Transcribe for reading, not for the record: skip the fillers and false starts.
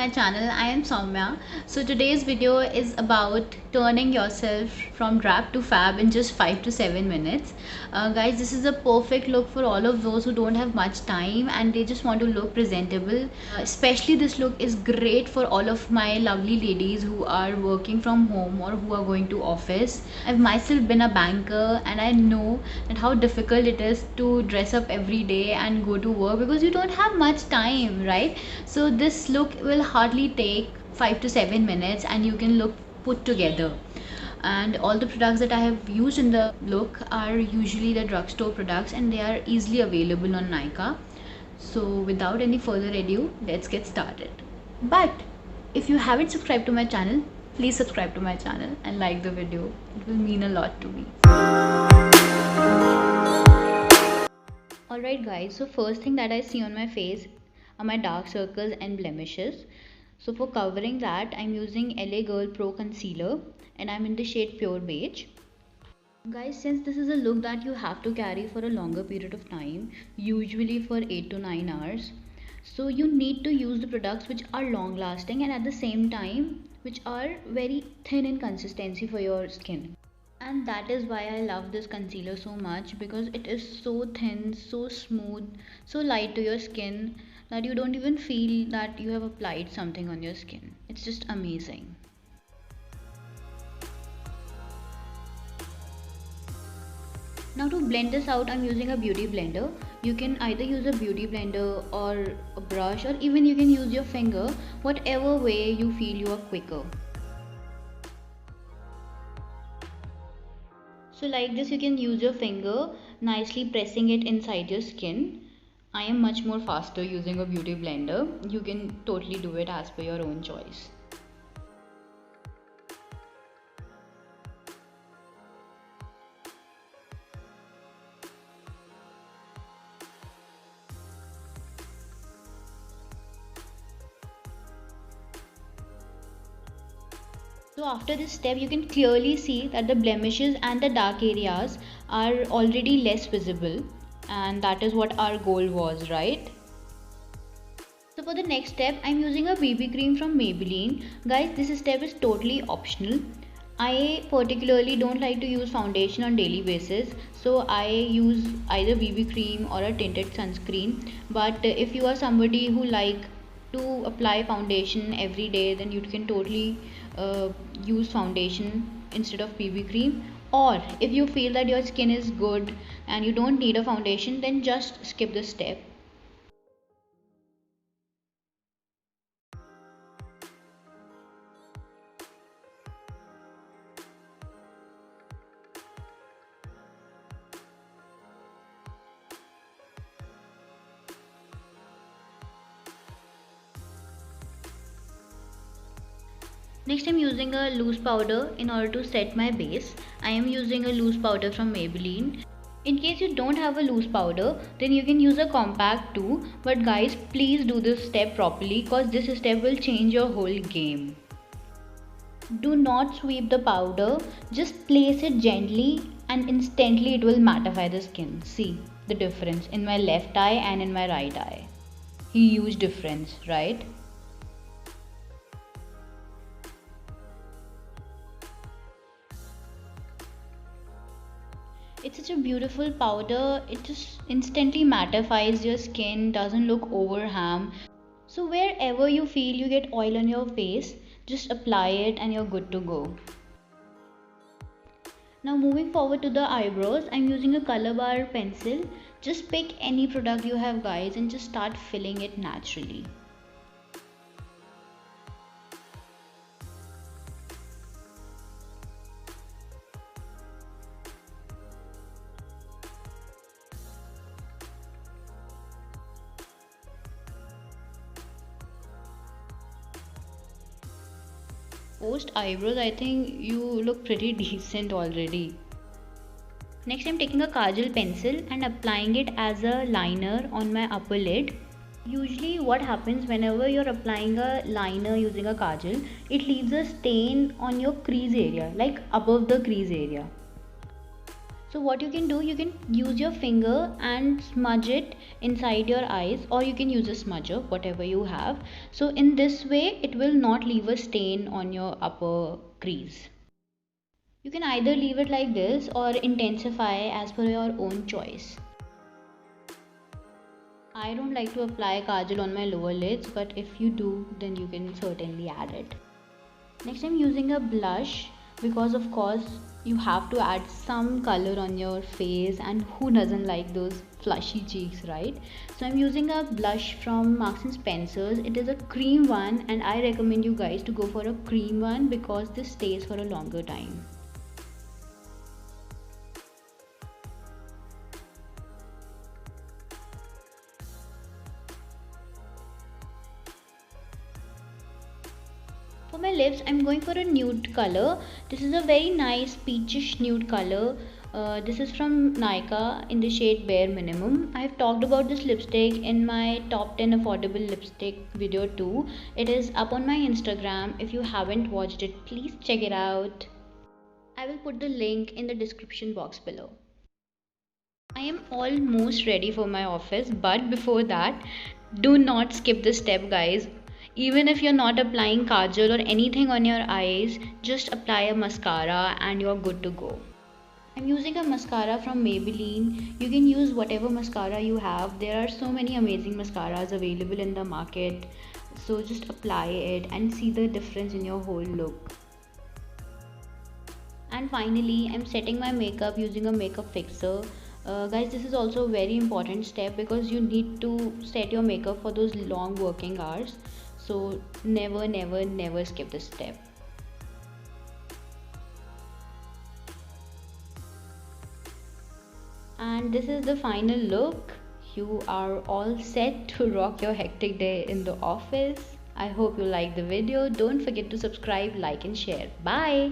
my channel. I am Soumya. So today's video is about turning yourself from drab to fab in just 5 to 7 minutes. Guys, this is a perfect look for all of those who don't have much time and they just want to look presentable. Especially this look is great for all of my lovely ladies who are working from home or who are going to office. I've myself been a banker and I know that how difficult it is to dress up every day and go to work because you don't have much time, right? So this look will hardly take 5 to 7 minutes and you can look put together. And all the products that I have used in the look are usually the drugstore products and they are easily available on Nykaa. So without any further ado, let's get started. But if you haven't subscribed to my channel, please subscribe to my channel and like the video. It will mean a lot to me. Alright guys, so first thing that I see on my face are my dark circles and blemishes. So for covering that, I'm using LA Girl Pro Concealer and I'm in the shade Pure Beige. Guys, since this is a look that you have to carry for a longer period of time, usually for 8 to 9 hours, so you need to use the products which are long lasting and at the same time which are very thin in consistency for your skin. And that is why I love this concealer so much, because it is so thin, so smooth, so light to your skin that you don't even feel that you have applied something on your skin. It's just amazing. Now to blend this out, I'm using a beauty blender. You can either use a beauty blender or a brush, or even you can use your finger, whatever way you feel you are quicker. So like this, you can use your finger, nicely pressing it inside your skin. I am much more faster using a beauty blender. You can totally do it as per your own choice. So after this step, you can clearly see that the blemishes and the dark areas are already less visible, and that is what our goal was, right? So for the next step, I'm using a BB cream from Maybelline. Guys, this step is totally optional. I particularly don't like to use foundation on daily basis, so I use either BB cream or a tinted sunscreen. But if you are somebody who like to apply foundation every day, then you can totally use foundation instead of BB cream. Or if you feel that your skin is good and you don't need a foundation, then just skip this step. Next, I'm using a loose powder in order to set my base. I am using a loose powder from Maybelline. In case you don't have a loose powder, then you can use a compact too. But guys, please do this step properly because this step will change your whole game. Do not sweep the powder, just place it gently and instantly it will mattify the skin. See the difference in my left eye and in my right eye. Huge difference, right? It's such a beautiful powder. It just instantly mattifies your skin, doesn't look overham. So wherever you feel you get oil on your face, just apply it and you're good to go. Now moving forward to the eyebrows, I'm using a color bar pencil. Just pick any product you have guys and just start filling it naturally. Post eyebrows, I think you look pretty decent already. Next, I'm taking a kajal pencil and applying it as a liner on my upper lid. Usually what happens whenever you're applying a liner using a kajal, it leaves a stain on your crease area, like above the crease area. So what you can do, you can use your finger and smudge it inside your eyes, or you can use a smudger, whatever you have. So in this way it will not leave a stain on your upper crease. You can either leave it like this or intensify as per your own choice. I don't like to apply kajal on my lower lids, but if you do, then you can certainly add it. Next, I'm using a blush because of course you have to add some color on your face, and who doesn't like those flushy cheeks, right? So I'm using a blush from Marks and Spencer's. It is a cream one, and I recommend you guys to go for a cream one because this stays for a longer time. For my lips, I'm going for a nude color. This is a very nice peachish nude color. This is from Nykaa in the shade Bare Minimum. I've talked about this lipstick in my top 10 affordable lipstick video too. It is up on my Instagram. If you haven't watched it, please check it out. I will put the link in the description box below. I am almost ready for my office, but before that, do not skip this step, guys. Even if you're not applying kajal or anything on your eyes, just apply a mascara and you're good to go. I'm using a mascara from Maybelline. You can use whatever mascara you have. There are so many amazing mascaras available in the market. So just apply it and see the difference in your whole look. And finally, I'm setting my makeup using a makeup fixer. Guys, this is also a very important step because you need to set your makeup for those long working hours. So never skip this step. And this is the final look. You are all set to rock your hectic day in the office. I hope you like the video. Don't forget to subscribe, like and share. Bye.